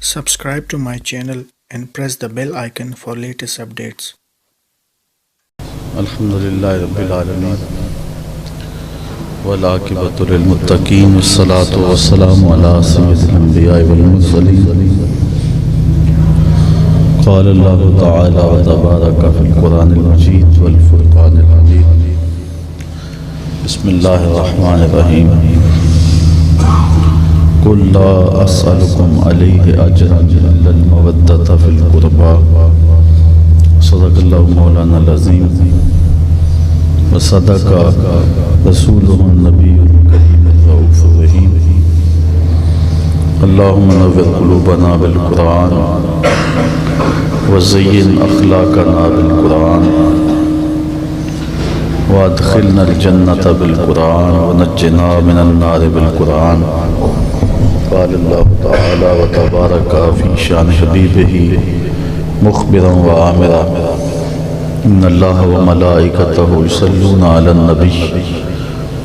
Subscribe to my channel and press the bell icon for latest updates. الحمدللہ رب العالمین والعاقبۃ للمتقین والصلاۃ والسلام علی سید الانبیاء والمرسلین قال اللہ تعالی وتبارک فی القرآن المجید والفرقان الحمید بسم اللہ الرحمن الرحیم قل لا اسألکم علیہ اجرا الا المودۃ فی القربى صدق اللہ مولانا العظیم وصدق رسولہ النبی الکریم الرؤوف الرحیم اللہم نور قلوبنا بالقرآن وزین اخلاقنا بالقرآن وادخلنا الجنة بالقرآن ونجنا من النار بالقرآن قال اللہ تعالی وتبارک فی شان حبیبہ مخبرا وآمرا ان اللہ وملائکتہ یصلون علی النبی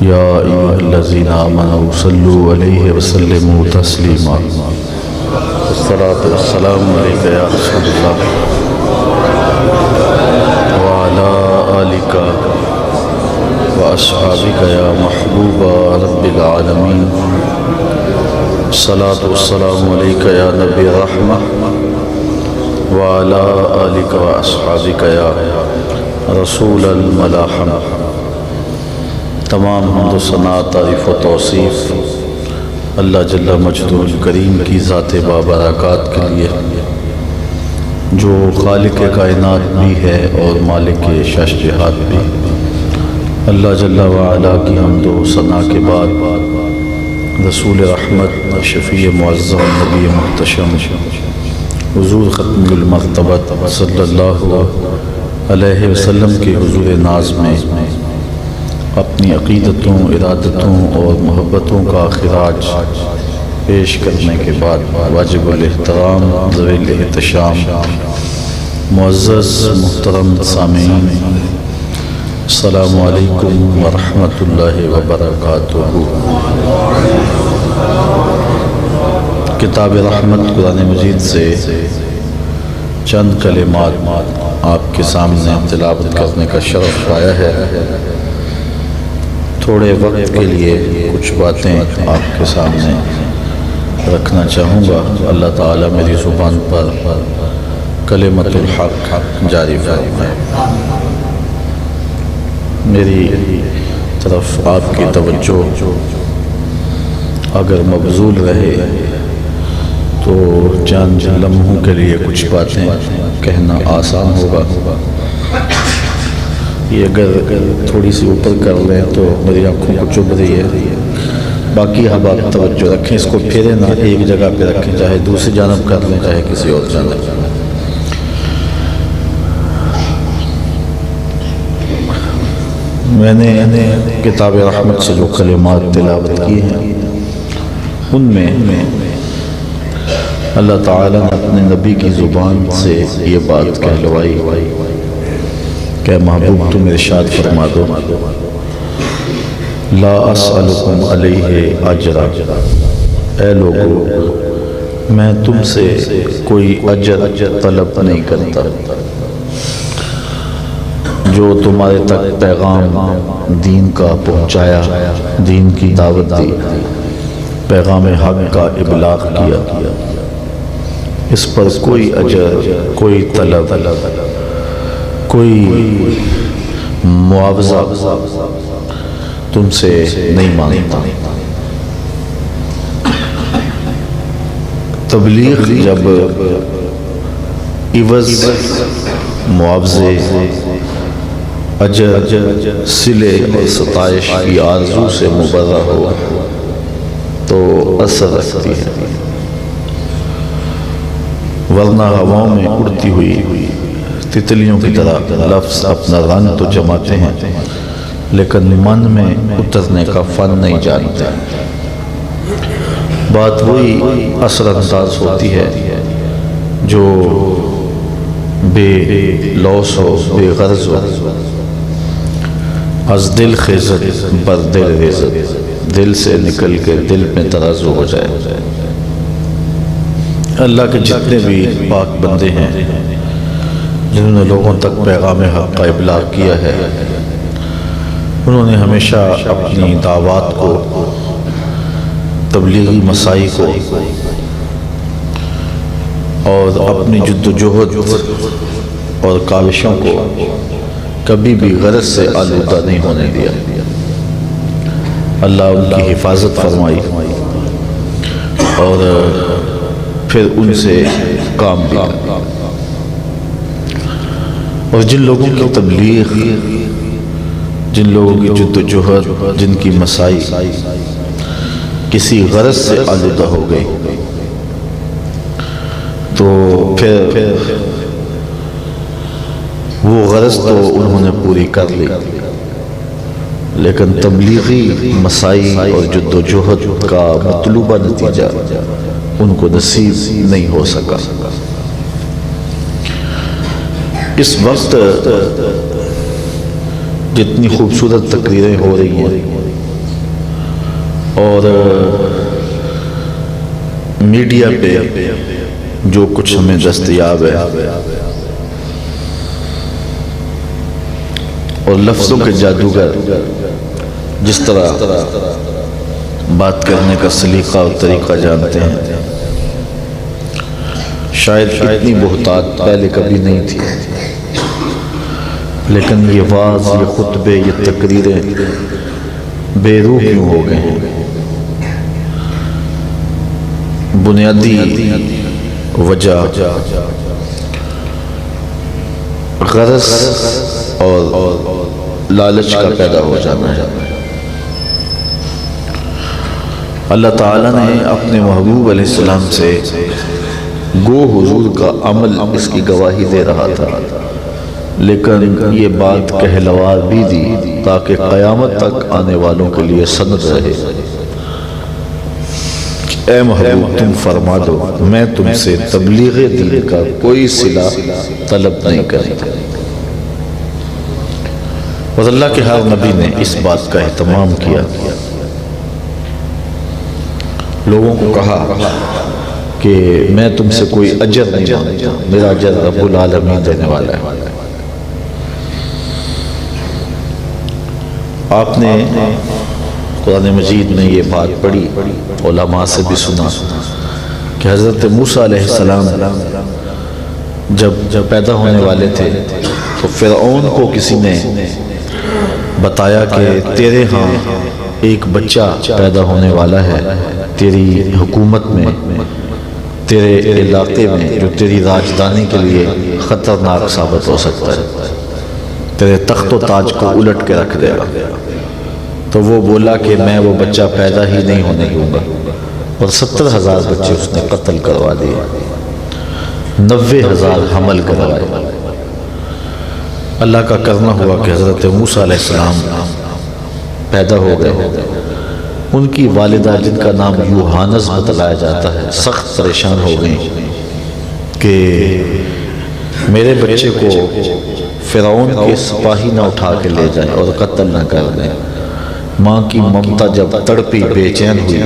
یا ایھا الذین آمنوا صلوا علیہ وسلموا تسلیما الصلاۃ والسلام علیک یا رسول اللہ وعلی آلک واصحابک یا محبوب رب العالمین الصلاۃ والسلام علیک یا نبی رحمہ وعلى آلك وأصحابك يا رسول الملاحم تمام حمد و ثنا تعریف و توصیف اللہ جل مجدہ الکریم کی ذات بابرکات کے لیے جو خالق کائنات بھی ہے اور مالک شش جہات بھی۔ اللہ جل وعلا کی حمد و ثنا کے بعد رسول رحمت شفیع معظم نبی محتشم حضور ختم المرتبت صلی اللہ علیہ وسلم کے حضور ناز میں اپنی عقیدتوں، ارادتوں اور محبتوں کا خراج پیش کرنے کے بعد واجب الاحترام ذوی الاحتشام معزز محترم سامعین السلام علیکم ورحمۃ اللہ وبرکاتہ۔ کتاب رحمت قرآن مجید سے چند کلمات آپ کے سامنے تلاوت کرنے کا شرف پایا ہے۔ تھوڑے وقت کے لیے کچھ باتیں آپ کے سامنے رکھنا چاہوں گا۔ اللہ تعالیٰ میری زبان پر کلمت الحق جاری فرمائے۔ میری طرف آپ کی توجہ اگر مبذول رہے تو چند لمحوں کے لیے کچھ باتیں کہنا آسان ہوگا۔ یہ اگر تھوڑی سی اوپر کر لیں تو میری آنکھوں کو چبھ رہی ہے، باقی اب آپ توجہ رکھیں، اس کو پھیریں نہ، ایک جگہ پہ رکھیں، چاہے دوسری جانب کر لیں چاہے کسی اور جانب۔ میں نے کتاب رحمت سے جو کلمات تلاوت کی ہیں ان میں اللہ تعالیٰ نے اپنے نبی کی زبان سے یہ بات کہلوائی کہ محبوب تم ارشاد فرما دو لا اسألکم علیہ اجرا، اے لوگو میں تم سے کوئی اجر طلب نہیں کرتا، جو تمہارے تک پیغام دین کا پہنچایا، دین کی دعوت دی، پیغام حق کا ابلاغ کیا، اس پر کوئی اجر، کوئی طلب، کوئی معاوضہ تم سے نہیں مانگتا۔ تبلیغ جب عوض، معاوضے، اجر، صلے اور ستائش کی آرزو سے مبرہ ہو تو اثر رکھتی ہے، ورنہ ہواؤں میں اڑتی ہوئی تتلیوں کی طرح لفظ اپنا رنگ تو جماتے ہیں لیکن من میں اترنے کا فن نہیں جانتے۔ بات وہی اثر انداز ہوتی ہے جو بے لوث ہو، بے غرض ہو، از دل خیزت بر دل ریزت، دل سے نکل کے دل میں ترازو ہو جائے۔ اللہ کے جتنے بھی پاک بندے ہیں جنہوں نے لوگوں تک پیغام حق کا ابلاغ کیا ہے، انہوں نے ہمیشہ اپنی دعوات کو، تبلیغی مساعی کو اور اپنی جد و جہد اور کاوشوں کو کبھی بھی غرض سے آلودہ نہیں ہونے دیا۔ اللہ ان کی حفاظت فرمائی اور پھر ان سے کام لیا۔ اور جن لوگوں کی تبلیغ، جن لوگوں کی جد و جہد، جن کی مساعی کسی غرض سے آلودہ ہو گئی تو پھر وہ غرض تو انہوں نے پوری کر لی، لیکن تبلیغی مساعی اور جد و جہد کا مطلوبہ نتیجہ ان کو نصیب نہیں ہو سکا۔ اس وقت جتنی خوبصورت تقریریں ہو رہی ہیں اور میڈیا پہ جو کچھ ہمیں دستیاب ہے اور لفظوں کے جادوگر جس طرح بات کرنے کا سلیقہ اور طریقہ جانتے ہیں، شاید اتنی بہتات پہلے کبھی نہیں تھی، لیکن یہ واعظ، یہ خطبے، یہ تقریریں بے روح کیوں ہو گئے ہیں؟ بنیادی وجہ غرض اور لالچ کا پیدا ہو جانا ہے۔ اللہ تعالیٰ نے اپنے محبوب علیہ السلام سے گو حضور کا عمل اس کی گواہی دے رہا تھا، لیکن یہ بات کہلوا بھی دی تاکہ قیامت تک آنے والوں کے لیے سند رہے۔ اے محبوب، تم فرما دو میں تم سے تبلیغ دین کا کوئی صلہ طلب نہیں کرتا۔ اور اللہ کے ہر نبی نے اس بات کا اہتمام کیا، لوگوں کو کہا کہ میں تم سے کوئی اجر نہیں مانگتا، میرا اجر رب العالمین دینے والا ہے۔ آپ نے قرآن مجید میں یہ بات پڑھی، علماء سے بھی سنا کہ حضرت موسیٰ علیہ السلام جب پیدا ہونے والے تھے تو فرعون کو کسی نے بتایا کہ تیرے ہاں ایک بچہ پیدا ہونے والا ہے، تیری حکومت میں، تیرے علاقے میں، جو تیری راجدانی کے لیے خطرناک ثابت ہو سکتا ہے، تیرے تخت و تاج کو الٹ کے رکھ دے گا۔ تو وہ بولا کہ میں وہ بچہ پیدا ہی نہیں ہونے دوں گا، اور 70,000 بچے اس نے قتل کروا دیے، 90,000 حمل کروائے۔ اللہ کا کرنا ہوا کہ حضرت موسیٰ علیہ السلام پیدا ہو گئے۔ ان کی والدہ جن کا نام یوحانس بتلایا جاتا ہے سخت پریشان ہو گئی کہ میرے بچے کو فرعون کے سپاہی نہ اٹھا کے لے جائیں اور قتل نہ کر دیں۔ ماں کی ممتا جب تڑپی، بے چین ہوئی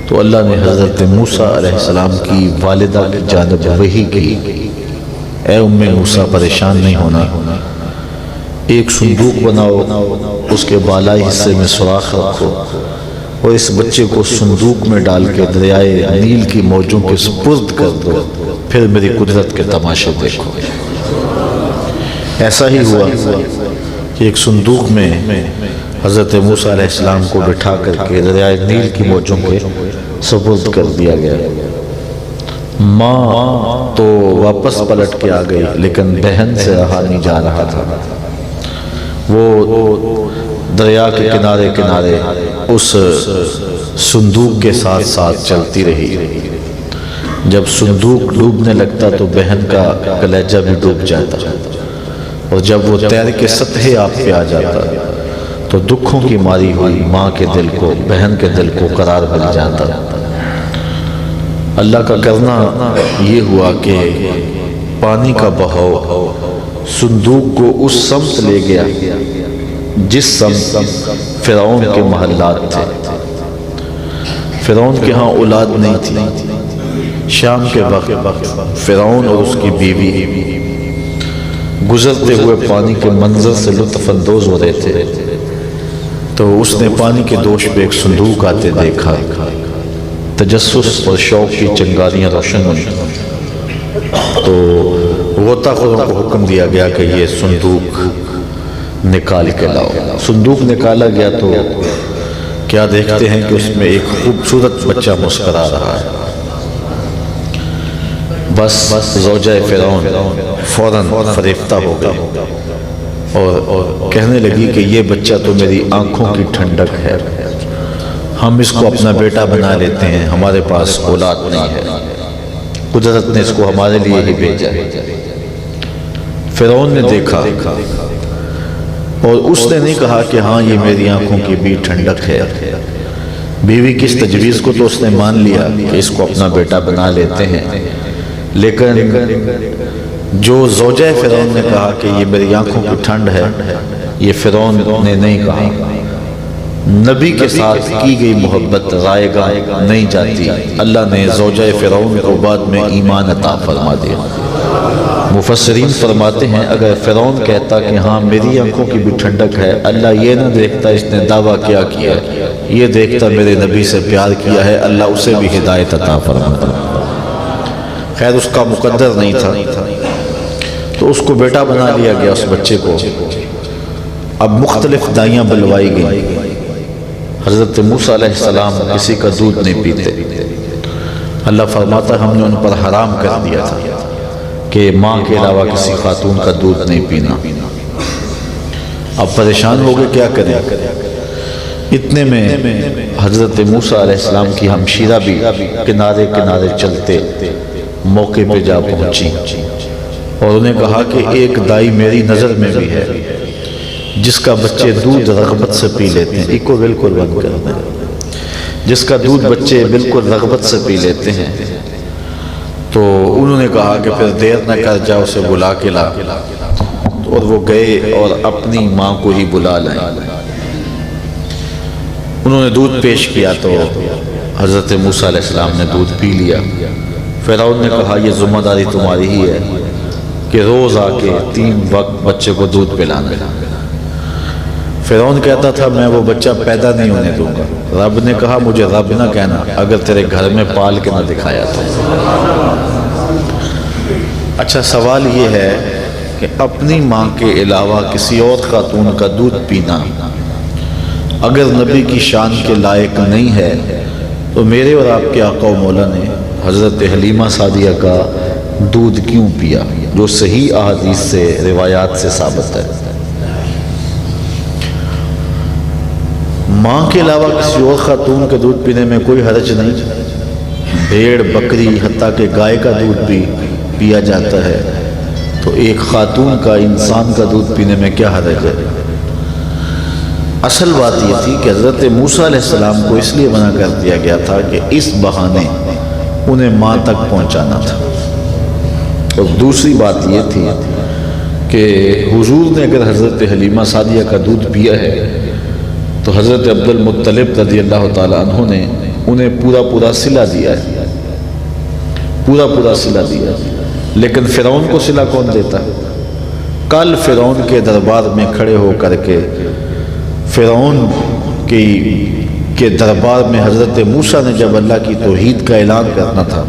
تو اللہ نے حضرت موسیٰ علیہ السلام کی والدہ کی جانب وحی کی، اے ام موسیٰ پریشان نہیں ہونا، ایک صندوق بناؤ، اس کے بالائی حصے میں سوراخ رکھو اور اس بچے کو صندوق میں ڈال کے دریائے نیل کی موجوں کے سپرد کر دو، پھر میری قدرت کے تماشے دیکھو۔ ایسا ہی ہوا کہ ایک صندوق میں حضرت موسیٰ علیہ السلام کو بٹھا کر کے دریائے نیل کی موجوں کے سپرد کر دیا گیا۔ ماں تو واپس پلٹ کے آ گئی، لیکن بہن سے رہا نہیں جا رہا تھا۔ وہ دریا کے کنارے کنارے اس صندوق کے ساتھ ساتھ چلتی رہی۔ جب صندوق ڈوبنے لگتا تو بہن کا کلیجہ بھی ڈوب جاتا، اور جب وہ تیر کے سطح آب پہ آ جاتا تو دکھوں کی ماری ہوئی ماں کے دل کو، بہن کے دل کو قرار مل جاتا۔ اللہ کا کرنا یہ ہوا کہ پانی کا بہاؤ صندوق کو اس سمت لے گیا جس سمت فرعون کے محلات تھے۔ فرعون کے ہاں اولاد نہیں تھی، شام کے وقت فرعون اور اس کی بیوی گزرتے ہوئے پانی کے منظر سے لطف اندوز ہو رہے تھے، تو اس نے پانی کے دوش پہ ایک صندوق آتے دیکھا۔ تجسس اور شوق کی چنگاریاں روشن ہوئی، تو غوطہ خوروں کو حکم دیا گیا کہ یہ صندوق نکال کے لاؤ۔ صندوق نکالا گیا تو کیا دیکھتے ہیں کہ اس میں ایک خوبصورت بچہ مسکرا رہا ہے۔ بس زوجہ فرعون فوراً فریفتہ ہو گئی اور کہنے لگی کہ یہ بچہ تو میری آنکھوں کی ٹھنڈک ہے، ہم اس کو اپنا بیٹا بنا لیتے ہیں، ہمارے پاس اولاد نہیں ہے، قدرت نے اس کو ہمارے لیے ہی بھیجا ہے۔ فرعون نے دیکھا اور اس نے نہیں کہا کہ ہاں یہ میری آنکھوں کی بھی ٹھنڈک ہے، بیوی کی اس تجویز کو تو اس نے مان لیا کہ اس کو اپنا بیٹا بنا لیتے ہیں، لیکن جو زوجہ فرعون نے کہا کہ یہ میری آنکھوں کی ٹھنڈ ہے، یہ فرعون نے نہیں کہا۔ نبی کے ساتھ کی گئی محبت رائے گاہ نہیں جاتی، اللہ نے زوجہ فرعون کو بعد میں ایمان عطا فرما دیا۔ مفسرین فرماتے ہیں اگر فرعون کہتا کہ ہاں میری آنکھوں کی بھی ٹھنڈک ہے، اللہ یہ نہ دیکھتا اس نے دعویٰ کیا کیا، یہ دیکھتا میرے نبی سے پیار کیا ہے، اللہ اسے بھی ہدایت عطا فرماتا۔ خیر اس کا مقدر نہیں تھا، تو اس کو بیٹا بنا لیا گیا، اس بچے کو۔ اب مختلف دائیاں بلوائی گئی۔ حضرت موسیٰ علیہ السلام کسی کا دودھ نہیں پیتے، اللہ فرماتا ہم نے ان پر حرام کر دیا تھا کہ ماں کے علاوہ کسی خاتون کا دودھ نہیں پینا۔ اب پریشان ہو گئے کیا کریں، اتنے میں حضرت موسیٰ علیہ السلام کی ہمشیرہ بھی کنارے کنارے چلتے موقع پہ جا پہنچی اور انہیں کہا کہ ایک دائی میری نظر میں بھی ہے جس کا بچے دودھ رغبت سے پی لیتے ہیں، ایک کو بالکل بند کر دیں، جس کا دودھ بچے بالکل رغبت سے پی لیتے ہیں۔ تو انہوں نے کہا کہ پھر دیر نہ کر جا، اسے بلا کے لا، اور وہ گئے اور اپنی ماں کو ہی بلا لائیں۔ انہوں نے دودھ پیش کیا تو حضرت موسیٰ علیہ السلام نے دودھ پی لیا۔ فرعون نے کہا یہ ذمہ داری تمہاری ہی ہے کہ روز آ کے 3 وقت بچے کو دودھ پلانا ہے۔ فرعون کہتا تھا میں وہ بچہ پیدا نہیں ہونے دوں گا۔ رب نے کہا مجھے رب نہ کہنا اگر تیرے گھر میں پال کے نہ دکھایا تو۔ اچھا سوال یہ ہے کہ اپنی ماں کے علاوہ کسی اور خاتون کا دودھ پینا اگر نبی کی شان کے لائق نہیں ہے تو میرے اور آپ کے آقا و مولا نے حضرت حلیمہ سعدیہ کا دودھ کیوں پیا، جو صحیح احادیث سے روایات سے ثابت ہے۔ ماں کے علاوہ کسی اور خاتون کے دودھ پینے میں کوئی حرج نہیں، بھیڑ بکری حتیٰ کہ گائے کا دودھ بھی پیا جاتا ہے، تو ایک خاتون کا انسان کا دودھ پینے میں کیا حرج ہے۔ اصل بات یہ تھی کہ حضرت موسیٰ علیہ السلام کو اس لیے منع کر دیا گیا تھا کہ اس بہانے انہیں ماں تک پہنچانا تھا، اور دوسری بات یہ تھی کہ حضور نے اگر حضرت حلیمہ سعدیہ کا دودھ پیا ہے تو حضرت عبد المطلب رضی اللہ تعالیٰ عنہ نے انہیں پورا صلہ دیا ہے، پورا صلہ دیا ہے، لیکن فرعون کو صلہ کون دیتا؟ کل فرعون کے دربار میں کھڑے ہو کر کے فرعون کے دربار میں حضرت موسیٰ نے جب اللہ کی توحید کا اعلان کرنا تھا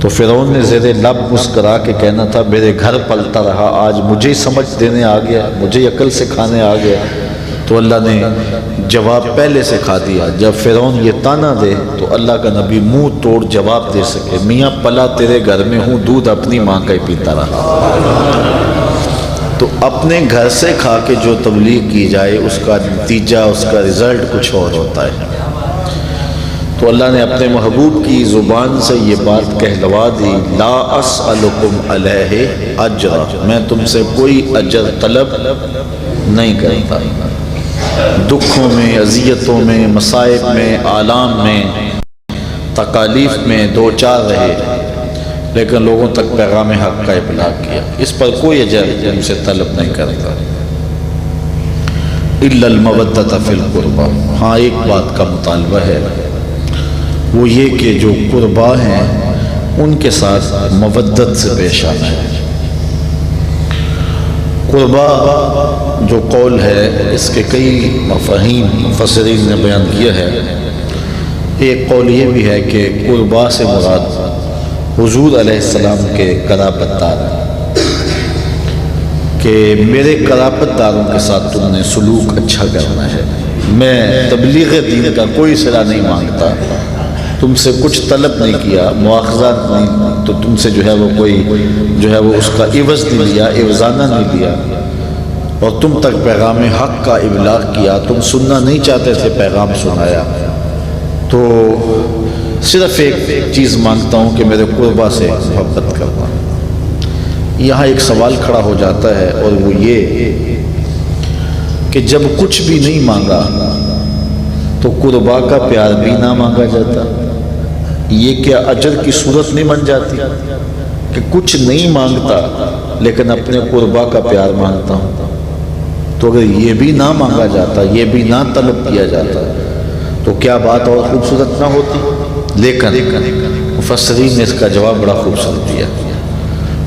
تو فرعون نے زیر لب مسکرا کے کہنا تھا میرے گھر پلتا رہا، آج مجھے سمجھ دینے آ گیا، مجھے عقل سکھانے آ گیا، تو اللہ نے جواب پہلے سے کھا دیا۔ جب فرعون یہ تانا دے تو اللہ کا نبی منہ توڑ جواب دے سکے، میاں پلا تیرے گھر میں ہوں، دودھ اپنی ماں کا ہی پیتا رہا۔ تو اپنے گھر سے کھا کے جو تبلیغ کی جائے اس کا نتیجہ، اس کا رزلٹ کچھ اور ہوتا ہے۔ تو اللہ نے اپنے محبوب کی زبان سے یہ بات کہلوا دی، لا اسألکم علیہ اجرا، میں تم سے کوئی اجر طلب نہیں کرتا۔ دکھوں میں، اذیتوں میں، مصائب میں، آلام میں، تکالیف میں دو چار رہے، لیکن لوگوں تک پیغام حق کا ابلاغ کیا، اس پر کوئی اجر ان سے طلب نہیں کرتا۔ الا المودۃ فی القربى، ہاں ایک بات کا مطالبہ ہے، وہ یہ کہ جو قربا ہیں ان کے ساتھ مودت سے پیش آنا ہے۔ قربا جو قول ہے اس کے کئی مفاہیم مفسرین نے بیان کیا ہے۔ ایک قول یہ بھی ہے کہ قربا سے مراد حضور علیہ السلام کے قرابت دار، کہ میرے قرابت داروں کے ساتھ تم نے سلوک اچھا کرنا ہے۔ میں تبلیغ دین کا کوئی صلہ نہیں مانگتا، تم سے کچھ طلب نہیں کیا، مواخذہ نہیں، تو تم سے جو ہے وہ کوئی جو ہے وہ اس کا عوض نہیں لیا، عوضانہ نہیں لیا، اور تم تک پیغام حق کا ابلاغ کیا، تم سننا نہیں چاہتے تھے، پیغام سنایا۔ تو صرف ایک چیز مانگتا ہوں کہ میرے قربا سے محبت کرنا۔ یہاں ایک سوال کھڑا ہو جاتا ہے، اور وہ یہ کہ جب کچھ بھی نہیں مانگا تو قربا کا پیار بھی نہ مانگا جاتا؟ یہ کیا اجر کی صورت نہیں بن جاتی کہ کچھ نہیں مانگتا لیکن اپنے قربا کا پیار مانگتا ہوں؟ تو اگر یہ بھی نہ مانگا جاتا، یہ بھی نہ طلب کیا جاتا، تو کیا بات اور خوبصورت نہ ہوتی؟ لیکن مفسرین نے اس کا جواب بڑا خوبصورت دیا۔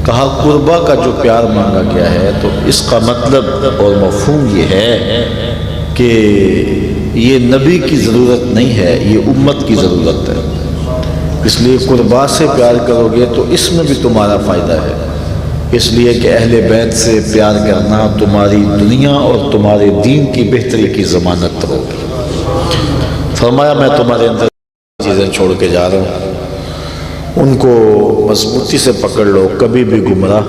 کہا قربا کا جو پیار مانگا گیا ہے تو اس کا مطلب اور مفہوم یہ ہے کہ یہ نبی کی ضرورت نہیں ہے، یہ امت کی ضرورت ہے۔ اس لیے قربا سے پیار کرو گے تو اس میں بھی تمہارا فائدہ ہے، اس لیے کہ اہل بیت سے پیار کرنا تمہاری دنیا اور تمہارے دین کی بہتری کی ضمانت ہوگی۔ فرمایا میں تمہارے اندر چیزیں چھوڑ کے جا رہا ہوں، ان کو مضبوطی سے پکڑ لو، کبھی بھی گمراہ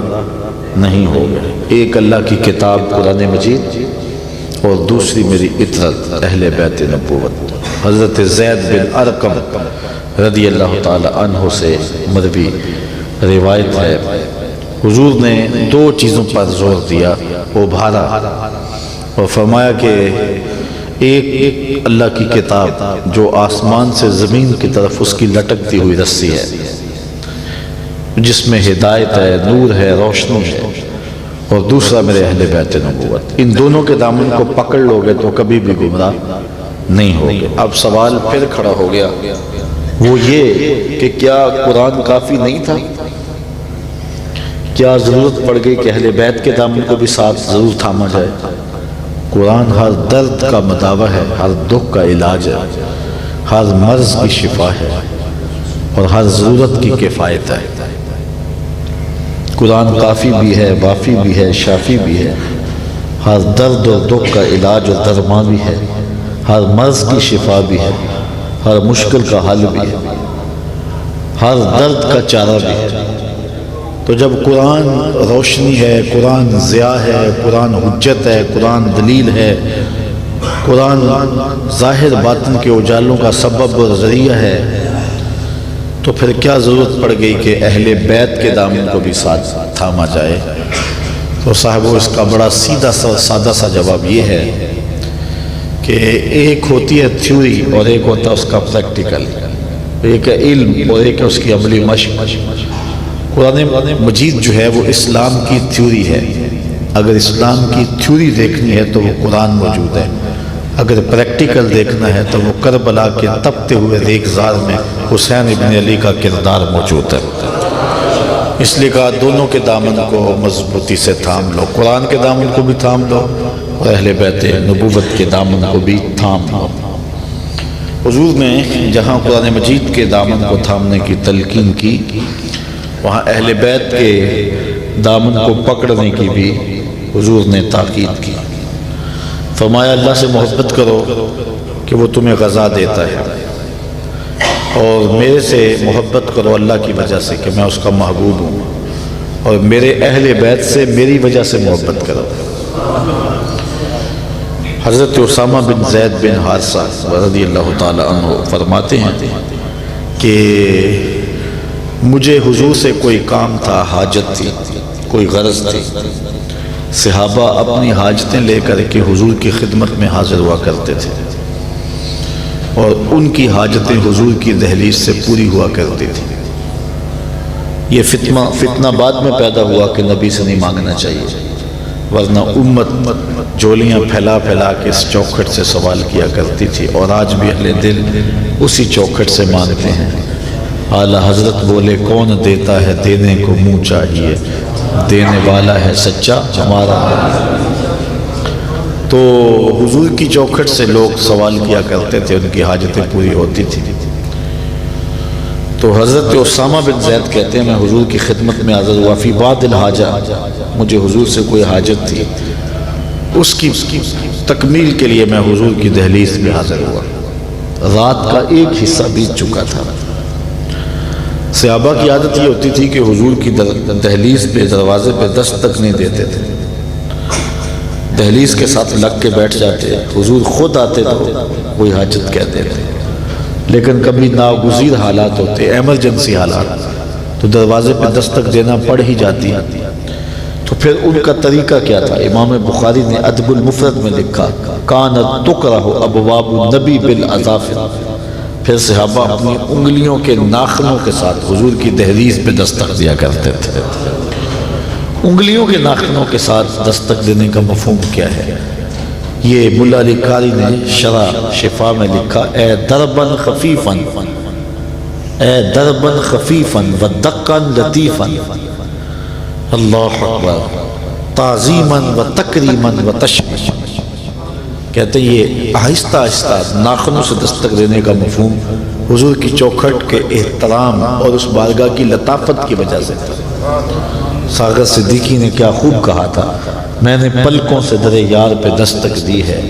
نہیں ہوگے۔ ایک اللہ کی کتاب قرآن مجید، اور دوسری میری اطاعت اہل بیت نبوت۔ حضرت زید بن ارقم رضی اللہ تعالی عنہ سے مروی روایت ہے، حضور نے دو چیزوں پر زور دیا، ابھارا اور فرمایا کہ ایک اللہ کی کتاب جو آسمان سے زمین کی طرف اس کی لٹکتی ہوئی رسی ہے، جس میں ہدایت ہے، نور ہے، روشنی ہے، اور دوسرا میرے اہل بیت نبوت۔ ان دونوں کے دامن کو پکڑ لو گے تو کبھی بھی گمراہ نہیں ہوگے۔ اب سوال پھر کھڑا ہو گیا، وہ یہ کہ کیا قرآن کافی نہیں تھا؟ کیا ضرورت پڑ گئی کہ اہل بیت کے دامن کو بھی ساتھ ضرور تھاما جائے؟ قرآن ہر درد کا مداوع ہے، ہر دکھ کا علاج ہے، ہر مرض کی شفا ہے، اور ہر ضرورت کی کفایت ہے۔ قرآن کافی بھی ہے، وافی بھی ہے، شافی بھی ہے، ہر درد اور دکھ کا علاج اور درمان بھی ہے، ہر مرض کی شفا بھی ہے، ہر مشکل کا حل بھی ہے، ہر درد کا چارہ بھی ہے۔ تو جب قرآن روشنی ہے، قرآن ضیاء ہے، قرآن حجت ہے، قرآن دلیل ہے، قرآن ظاہر باطن کے اجالوں کا سبب اور ذریعہ ہے، تو پھر کیا ضرورت پڑ گئی کہ اہل بیت کے دامن کو بھی ساتھ تھاما جائے؟ تو صاحبو اس کا بڑا سیدھا سا سادہ سا جواب یہ ہے کہ ایک ہوتی ہے تھیوری اور ایک ہوتا ہے اس کا پریکٹیکل، ایک ہے علم اور ایک ہے اس کی عملی مشق۔ قرآن مجید جو ہے وہ اسلام کی تھیوری ہے، اگر اسلام کی تھیوری دیکھنی ہے تو وہ قرآن موجود ہے، اگر پریکٹیکل دیکھنا ہے تو وہ کربلا کے تپتے ہوئے ریگزار میں حسین ابن علی کا کردار موجود ہے۔ اس لیے کہا دونوں کے دامن کو مضبوطی سے تھام لو، قرآن کے دامن کو بھی تھام لو اور اہل بیت نبوت کے دامن کو بھی تھام لو۔ حضور نے جہاں قرآن مجید کے دامن کو تھامنے کی تلقین کی، وہاں اہل بیت کے دامن کو پکڑنے کی بھی حضور نے تاکید کی۔ فرمایا اللہ سے محبت کرو کہ وہ تمہیں غذا دیتا ہے، اور میرے سے محبت کرو اللہ کی وجہ سے کہ میں اس کا محبوب ہوں، اور میرے اہل بیت سے میری وجہ سے محبت کرو۔ حضرت اسامہ بن زید بن حارثہ رضی اللہ تعالی عنہ فرماتے ہیں کہ مجھے حضور سے کوئی کام تھا، حاجت تھی، کوئی غرض تھی، صحابہ اپنی حاجتیں لے کر کے حضور کی خدمت میں حاضر ہوا کرتے تھے، اور ان کی حاجتیں حضور کی دہلیز سے پوری ہوا کرتی تھی۔ یہ فتنہ بعد میں پیدا ہوا کہ نبی سے نہیں مانگنا چاہیے، ورنہ امت جولیاں پھیلا پھیلا کے اس چوکھٹ سے سوال کیا کرتی تھی، اور آج بھی اہل دل اسی چوکھٹ سے مانگتے ہیں۔ اعلیٰ حضرت بولے کون دیتا ہے دینے کو منہ چاہیے، دینے والا ہے سچا ہمارا۔ تو حضور کی چوکھٹ سے لوگ سوال کیا کرتے تھے، ان کی حاجتیں پوری ہوتی تھی۔ تو حضرت اسامہ بن زید کہتے ہیں میں حضور کی خدمت میں حاضر ہوا، فی بعض الحاجہ، مجھے حضور سے کوئی حاجت تھی، اس کی تکمیل کے لیے میں حضور کی دہلیز میں حاضر ہوا۔ رات کا ایک حصہ بیت چکا تھا۔ صحابہ کی عادت یہ ہوتی تھی کہ حضور کی دہلیز پہ، دروازے پہ دستک نہیں دیتے تھے، دہلیز کے ساتھ لگ کے بیٹھ جاتے۔ حضور خود آتے تو کوئی حاجت کہتے تھے، لیکن کبھی ناگزیر حالات ہوتے، ایمرجنسی حالات، تو دروازے پہ دستک دینا پڑ ہی جاتی۔ تو پھر ان کا طریقہ کیا تھا؟ امام بخاری نے ادب المفرد میں لکھا کانت تکرہ ابواب النبی بالاظافر، پھر صحابہ اپنی انگلیوں کے ناخنوں کے ساتھ حضور کی دہلیز پہ دستک دیا کرتے تھے۔ انگلیوں کے ناخنوں کے ساتھ دستک دینے کا مفہوم کیا ہے؟ یہ ملا علی قاری نے شرح شفا میں لکھا اے دربن خفیفن، اے دربن خفیفن ودقن لطیفن، اللہ اکبر، تعظیماً و تکریماً و تشریفاً۔ کہتے ہیں یہ آہستہ آہستہ ناخنوں سے دستک دینے کا مفہوم حضور کی چوکھٹ کے احترام اور اس بارگاہ کی لطافت کی وجہ سے تھا۔ ساغر صدیقی نے کیا خوب کہا تھا، میں نے پلکوں سے در یار پہ دستک دی ہے،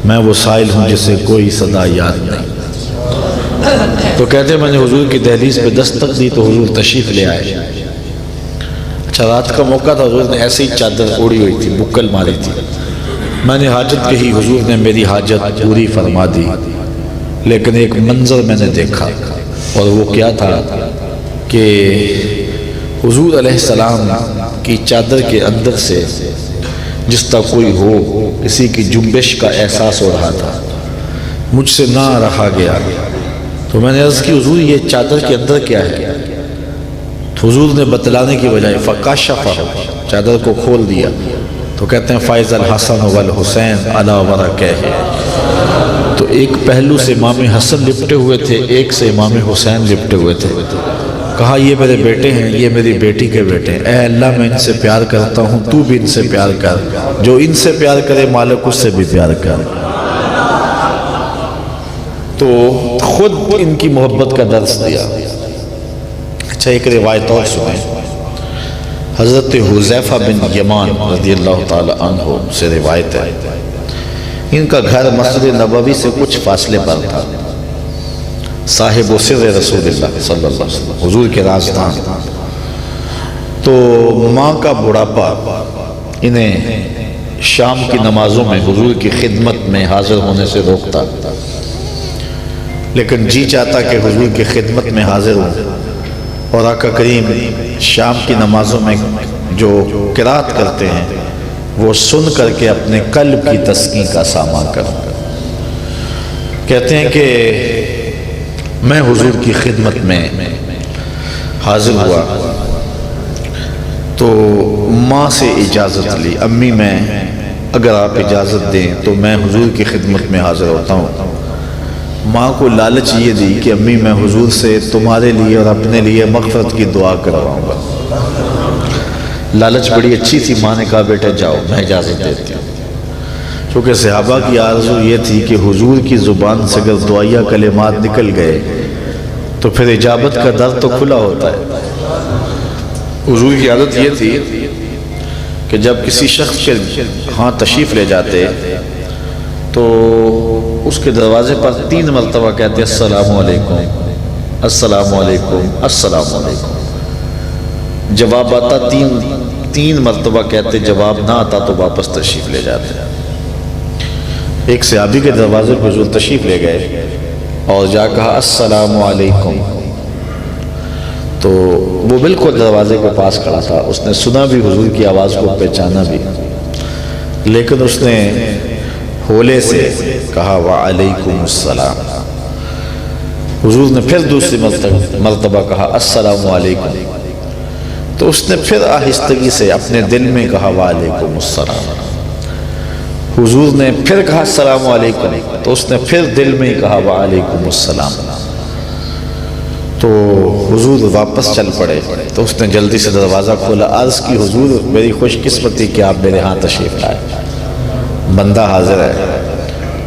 میں وہ سائل ہوں جسے کوئی صدا یاد نہیں۔ تو کہتے ہیں میں نے حضور کی دہلیز پہ دستک دی تو حضور تشریف لے آئے۔ اچھا رات کا موقع تھا، حضور نے ایسے ہی چادر اوڑی ہوئی تھی، بکل ماری تھی، میں نے حاجت کہی، حضور نے میری حاجت پوری فرما دی۔ لیکن ایک منظر میں نے دیکھا، اور وہ کیا تھا کہ حضور علیہ السلام کی چادر کے اندر سے جس طرح کوئی ہو کسی کی جنبش کا احساس ہو رہا تھا، مجھ سے نہ رہا گیا۔ تو میں نے عرض کی حضور یہ چادر کے اندر کیا ہے؟ تو حضور نے بتلانے کی بجائے فکاشفہ، چادر کو کھول دیا۔ تو کہتے ہیں فائز الحسن والحسین علی ورقہ، تو ایک پہلو سے امام حسن لپٹے ہوئے تھے، ایک سے امام حسین لپٹے ہوئے تھے۔ کہا یہ میرے بیٹے ہیں، یہ میری بیٹی کے بیٹے ہیں، اے اللہ میں ان سے پیار کرتا ہوں، تو بھی ان سے پیار کر، جو ان سے پیار کرے مالک اس سے بھی پیار کر۔ تو خود ان کی محبت کا درس دیا۔ اچھا ایک روایت اور سنیں، حضرت حذیفہ بن یمان رضی اللہ تعالی عنہ سے روایت ہے، ان کا گھر مسجد نبوی سے کچھ فاصلے پر تھا، صاحب و سر رسول اللہ صلی اللہ علیہ وسلم، حضور کے رازدان۔ تو ماں کا بڑھاپا انہیں شام کی نمازوں میں حضور کی خدمت میں حاضر ہونے سے روکتا، لیکن جی چاہتا کہ حضور کی خدمت میں حاضر ہوں، اور آقا کریم شام کی نمازوں میں جو قرات کرتے ہیں وہ سن کر کے اپنے قلب کی تسکین کا سامان کروں۔ کہتے ہیں کہ میں حضور کی خدمت میں حاضر ہوا تو ماں سے اجازت لی، امی میں اگر آپ اجازت دیں تو میں حضور کی خدمت میں حاضر ہوتا ہوں۔ ماں کو لالچ یہ دی کہ امی میں حضور سے تمہارے لیے اور اپنے لیے مغفرت کی دعا کرواؤں گا۔ لالچ بڑی اچھی تھی، ماں نے کہا بیٹا جاؤ میں اجازت دیتی ہوں، کیونکہ صحابہ کی آرزو یہ تھی کہ حضور کی زبان سے اگر دعائیہ کلمات نکل گئے تو پھر اجابت کا در تو کھلا ہوتا ہے۔ حضور کی عادت یہ تھی کہ جب کسی شخص کے ہاں تشریف لے جاتے تو اس کے دروازے پر 3 مرتبہ کہتے السلام علیکم، السلام علیکم، السلام علیکم۔ جواب آتا 3 مرتبہ کہتے، جواب نہ آتا تو واپس تشریف لے جاتے۔ ایک صحابی کے دروازے پر حضور تشریف لے گئے اور جا کہا السلام علیکم، تو وہ بالکل دروازے کے پاس کھڑا تھا، اس نے سنا بھی حضور کی آواز کو، پہچانا بھی، لیکن اس نے ہولے سے کہا وعلیکم السلام۔ حضور نے پھر دوسری مرتبہ کہا السلام علیکم، تو اس نے پھر آہستگی سے اپنے دل میں کہا وعلیکم السلام۔ حضور نے پھر کہا السلام علیکم، تو اس نے پھر دل میں کہا وعلیکم السلام۔ تو حضور واپس چل پڑے تو اس نے جلدی سے دروازہ کھولا، عرض کی حضور میری خوش قسمتی کہ آپ میرے ہاں تشریف لائے، بندہ حاضر ہے۔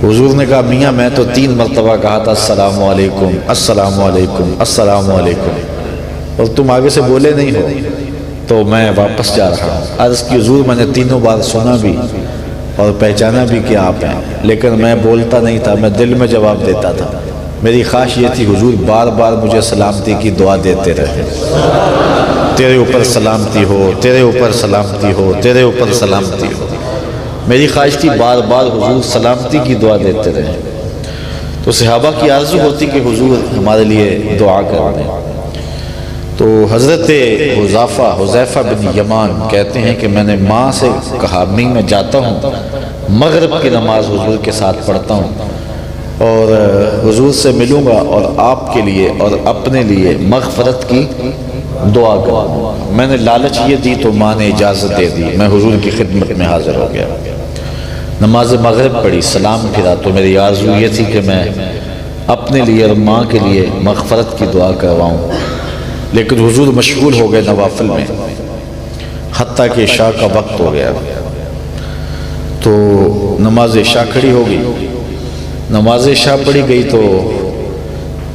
حضور نے کہا میاں میں تو 3 مرتبہ کہا تھا السلام علیکم السلام علیکم السلام علیکم اور تم آگے سے بولے نہیں ہو، تو میں واپس جا رہا ہوں۔ عرض کی حضور میں نے 3 بار سنا بھی اور پہچانا بھی کہ آپ ہیں، لیکن میں بولتا نہیں تھا، میں دل میں جواب دیتا تھا۔ میری خواہش یہ تھی حضور بار بار مجھے سلامتی کی دعا دیتے رہے، تیرے اوپر سلامتی ہو، تیرے اوپر سلامتی ہو، تیرے اوپر سلامتی ہو۔ میری خواہش تھی بار بار حضور سلامتی کی دعا دیتے رہے۔ تو صحابہ کی آرزو ہوتی کہ حضور ہمارے لیے دعا کر دیں۔ تو حضرت حذیفہ بن یمان کہتے ہیں کہ میں نے ماں سے کہا میں جاتا ہوں مغرب کی نماز حضور کے ساتھ پڑھتا ہوں اور حضور سے ملوں گا اور آپ کے لیے اور اپنے لیے مغفرت کی دعا کروں۔ میں نے لالچ یہ دی تو ماں نے اجازت دے دی، میں حضور کی خدمت میں حاضر ہو گیا، نماز مغرب پڑھی، سلام پھرا تو میری آرزو یہ تھی کہ میں اپنے لیے اور ماں کے لیے مغفرت کی دعا کرواؤں، لیکن حضور مشغول ہو گئے نوافل میں، حتیٰ کہ عشاء کا وقت ہو گیا۔ تو نماز عشاء کھڑی ہو گئی، نماز عشاء پڑھی گئی تو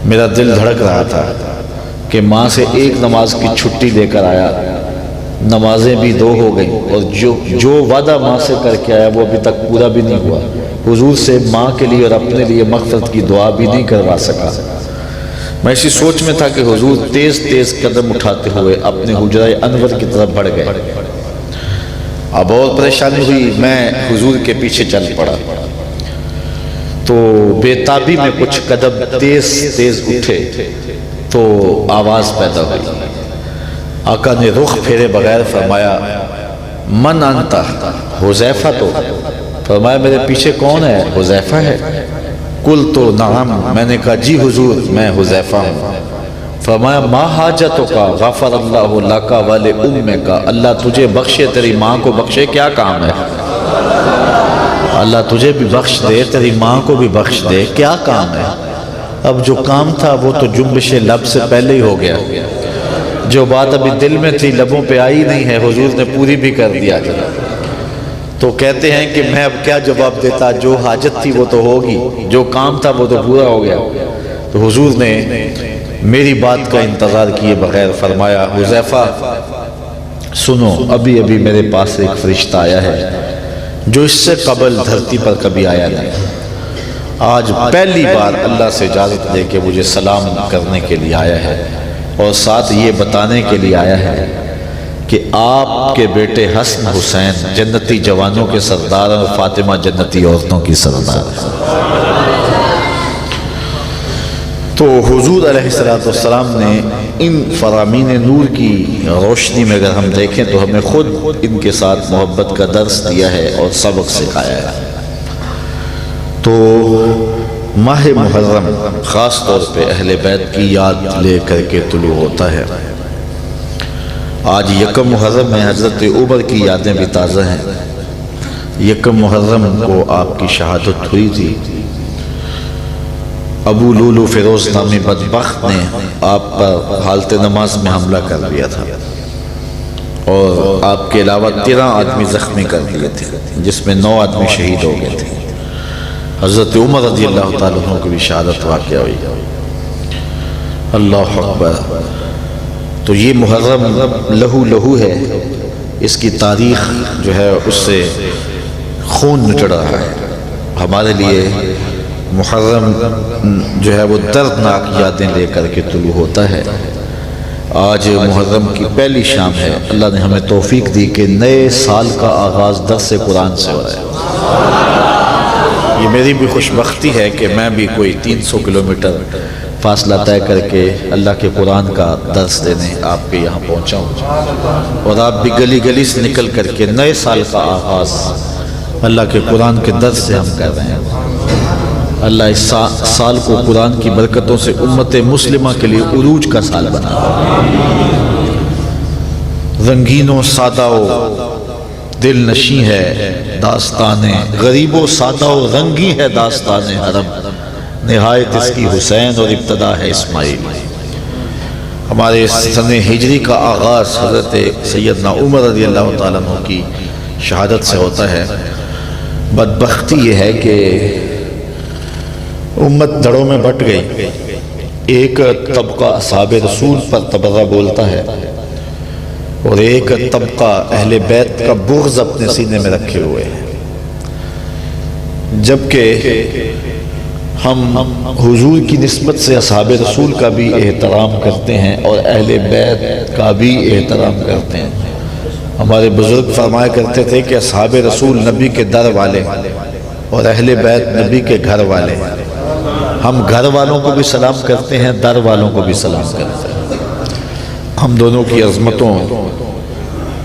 میرا دل دھڑک رہا تھا کہ ماں سے ایک نماز کی چھٹی لے کر آیا، نمازیں بھی 2 ہو گئیں اور جو وعدہ ماں سے کر کے آیا وہ ابھی تک پورا بھی نہیں ہوا، حضور سے ماں کے لیے اور اپنے لیے مغفرت کی دعا بھی نہیں کروا سکا۔ میں اسی سوچ میں تھا کہ حضور تیز تیز قدم اٹھاتے ہوئے اپنے حجرہ انور کی طرف بڑھ گئے۔ اب اور پریشانی ہوئی، میں حضور کے پیچھے چل پڑا تو بے تابی میں کچھ قدم تیز تیز اٹھے تو آواز پیدا ہوئی۔ آقا نے رخ پھیرے بغیر فرمایا من انت؟ حذیفہ تو؟ فرمایا میرے پیچھے کون ہے؟ حذیفہ ہے؟ قل تو نعم، میں نے کہا جی حضور میں حذیفہ ہوں۔ فرمایا ما حاجتک غفر اللہ لک ولامک، اللہ تجھے بخشے تیری ماں کو بخشے، کیا کام ہے؟ اللہ تجھے بھی بخش دے تیری ماں کو بھی بخش دے، کیا کام ہے؟ اب جو کام تھا وہ تو جنبش لب سے پہلے ہی ہو گیا، جو بات ابھی دل میں تھی لبوں پہ آئی نہیں ہے حضور نے پوری بھی کر دیا۔ تو کہتے ہیں کہ میں اب کیا جواب دیتا، جو حاجت تھی وہ تو ہوگی، جو کام تھا وہ تو پورا ہو گیا۔ تو حضور نے میری بات کا انتظار کیے بغیر فرمایا حذیفہ سنو، ابھی ابھی میرے پاس ایک فرشتہ آیا ہے جو اس سے قبل دھرتی پر کبھی آیا نہیں، آج پہلی بار اللہ سے اجازت لے کے مجھے سلام کرنے کے لیے آیا ہے اور ساتھ یہ بتانے کے لیے آیا ہے کہ آپ کے بیٹے حسن حسین جنتی جوانوں کے سردار اور فاطمہ جنتی عورتوں کی سردار۔ تو حضور علیہ السلام نے ان فرامین نور کی روشنی میں اگر ہم دیکھیں تو ہمیں خود ان کے ساتھ محبت کا درس دیا ہے اور سبق سکھایا ہے۔ تو ماہ محرم خاص طور پہ اہل بیت کی یاد لے کر کے طلوع ہوتا ہے۔ آج یکم محرم میں حضرت عمر کی یادیں بھی تازہ ہیں۔ یکم محرم کو آپ کی شہادت ہوئی تھی، ابو لولو فیروز نامی بدبخت نے آپ پر حالت نماز میں حملہ کر دیا تھا اور آپ کے علاوہ 13 آدمی زخمی کر دیے تھے، جس میں 9 آدمی شہید ہو گئے تھے۔ حضرت عمر رضی اللہ تعالیٰ عنہ کی بھی شہادت واقع ہوئی۔ اللہ اکبر۔ تو یہ محرم لہو لہو ہے، اس کی تاریخ جو ہے اس سے خون نچڑ رہا ہے۔ ہمارے لیے محرم جو ہے وہ دردناک یادیں لے کر کے طلوع ہوتا ہے۔ آج محرم کی پہلی شام ہے، اللہ نے ہمیں توفیق دی کہ نئے سال کا آغاز درس قرآن سے ہو رہا ہے۔ یہ میری بھی خوش بختی ہے کہ میں بھی کوئی 300 کلومیٹر فاصلہ طے کر کے اللہ کے قرآن کا درس دینے آپ کے یہاں پہنچا ہوں، اور آپ بھی گلی گلی سے نکل کر کے نئے سال کا آغاز اللہ کے قرآن کے درس سے ہم کر رہے ہیں۔ اللہ اس سال کو قرآن کی برکتوں سے امت مسلمہ کے لیے عروج کا سال بنا۔ رنگین و سادہ و دل نشیں ہے داستان غریب و سادہ و رنگی ہے داستان حرم، نہایت اس کی حسین اور ابتدا ہے اسماعیل۔ ہمارے سن ہجری کا آغاز حضرت سیدنا عمر رضی اللہ تعالیٰ عنہ کی شہادت سے ہوتا ہے۔ بدبختی یہ ہے کہ امت دھڑوں میں بٹ گئی، ایک طبقہ اصحاب رسول پر تبرہ بولتا ہے اور ایک طبقہ اہل بیت کا بغض اپنے سینے میں رکھے ہوئے ہیں، جبکہ ہم حضور کی نسبت سے اصحاب رسول کا بھی احترام کرتے ہیں اور اہل بیت کا بھی احترام کرتے ہیں۔ ہمارے بزرگ فرمایا کرتے تھے کہ اصحاب رسول نبی کے در والے اور اہل بیت نبی کے گھر والے۔ ہم گھر والوں کو بھی سلام کرتے ہیں، در والوں کو بھی سلام کرتے ہیں۔ ہم دونوں کی عظمتوں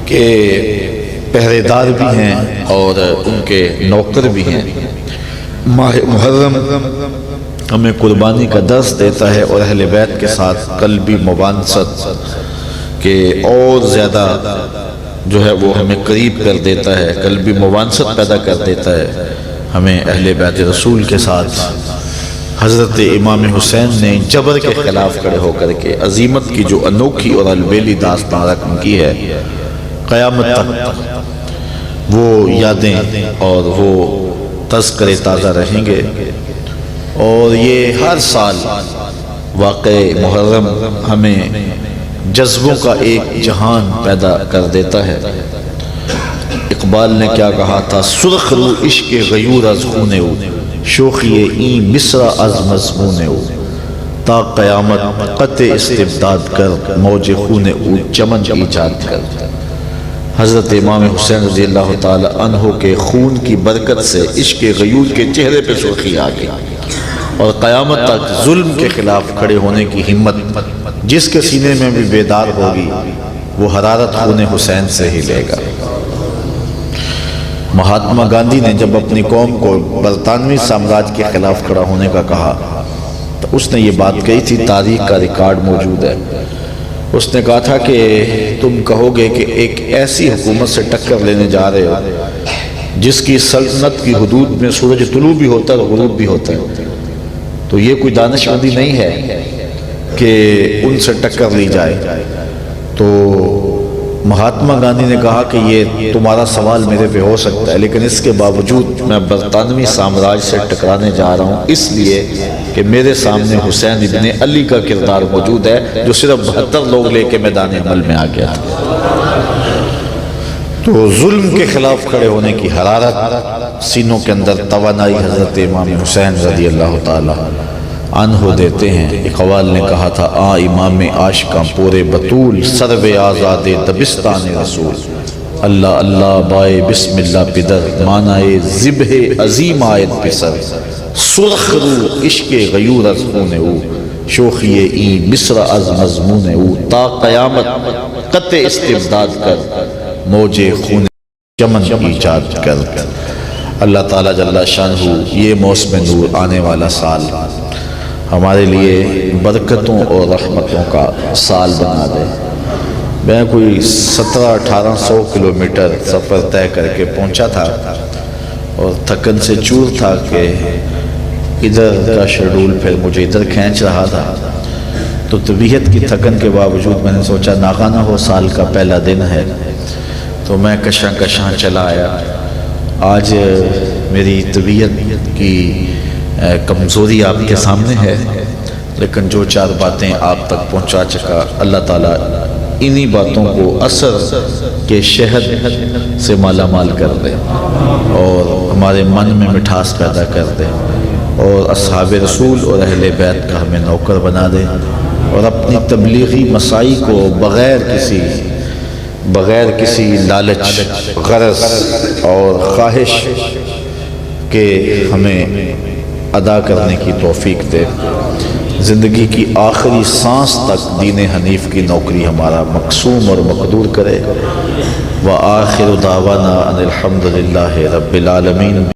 کے پہرے دار بھی ہیں اور ان کے نوکر بھی ہیں۔ ماہ محرم ہمیں قربانی کا درس دیتا ہے اور اہل بیت کے ساتھ قلبی موانست کے اور زیادہ جو ہے وہ ہمیں قریب کر دیتا ہے، قلبی موانست پیدا کر دیتا ہے۔ ہمیں اہل بیت رسول کے ساتھ حضرت امام حسین نے جبر کے خلاف کھڑے ہو کر کے عظیمت کی جو انوکھی اور البیلی داستان رقم کی ہے، قیامت تک وہ یادیں اور وہ تذکرے تازہ رہیں گے۔ اور یہ ہر سال واقع محرم ہمیں جذبوں کا ایک جہان پیدا کر دیتا ہے۔ اقبال نے کیا کہا تھا؟ سرخ رو عشق غیور از خون او، شوخی این مصرع از مضمون او، تا قیامت قطع استبداد کر، موج خون او چمن ایجاد کر۔ حضرت امام حسین رضی اللہ تعالی عنہ کے خون کی برکت سے عشق غیور کے چہرے پہ سرخی آ گئی اور قیامت تک ظلم کے خلاف کھڑے ہونے کی ہمت جس کے سینے میں بھی بیدار ہوگی وہ حرارت خون حسین سے ہی لے گا۔ مہاتما گاندھی نے جب اپنی قوم کو برطانوی سامراج کے خلاف کھڑا ہونے کا کہا تو اس نے یہ بات کہی تھی، تاریخ کا ریکارڈ موجود ہے۔ اس نے کہا تھا کہ تم کہو گے کہ ایک ایسی حکومت سے ٹکر لینے جا رہے ہو جس کی سلطنت کی حدود میں سورج طلوع بھی ہوتا ہے اور غروب بھی ہوتا ہے، تو یہ کوئی دانش مندی نہیں ہے کہ ان سے ٹکر لی جائے۔ تو مہاتما گاندھی نے کہا کہ یہ تمہارا سوال میرے پہ ہو سکتا ہے، لیکن اس کے باوجود میں برطانوی سامراج سے ٹکرانے جا رہا ہوں، اس لیے کہ میرے سامنے حسین ابن علی کا کردار موجود ہے جو صرف 72 لوگ لے کے میدان عمل میں آ گیا تھا۔ تو ظلم کے خلاف کھڑے ہونے کی حرارت، سینوں کے اندر توانائی حضرت امام حسین رضی اللہ تعالی عنہ دیتے ہیں۔ اقبال نے کہا تھا، آ امام عاشقاں پورے بطول، سرو آزاد دبستان رسول، اللہ اللہ بائے بسم اللہ پدر، معنی ذبح عظیم آیت پسر، سرخ رو عشق غیور از خون او، شوخی این مصرع از مضمون او، تا قیامت قطع استبداد کر، موج خون چمن ایجاد کر۔ اللہ تعالیٰ جل شانہ یہ موسم نور آنے والا سال ہمارے لیے برکتوں اور رحمتوں کا سال بنا دے۔ میں کوئی 1700-1800 کلومیٹر سفر طے کر کے پہنچا تھا اور تھکن سے چور تھا کہ ادھر کا شیڈول پھر مجھے ادھر کھینچ رہا تھا، تو طبیعت کی تھکن کے باوجود میں نے سوچا ناغانہ ہو سال کا پہلا دن ہے، تو میں کشاں کشاں چلا آیا۔ آج میری طبیعت کی کمزوری آپ کے سامنے ہے، لیکن جو 4 باتیں آپ تک پہنچا چکا، اللہ تعالیٰ انہی باتوں کو اثر کے شہد سے مالا مال کر دے اور ہمارے من میں مٹھاس پیدا کر دے اور اصحاب رسول اور اہل بیت کا ہمیں نوکر بنا دے اور اپنی تبلیغی مساعی کو بغیر کسی لالچ، غرض اور خواہش کے ہمیں ادا کرنے کی توفیق دے۔ زندگی کی آخری سانس تک دین حنیف کی نوکری ہمارا مقسوم اور مقدور کرے۔ وآخر دعوانا ان الحمد للہ رب العالمین۔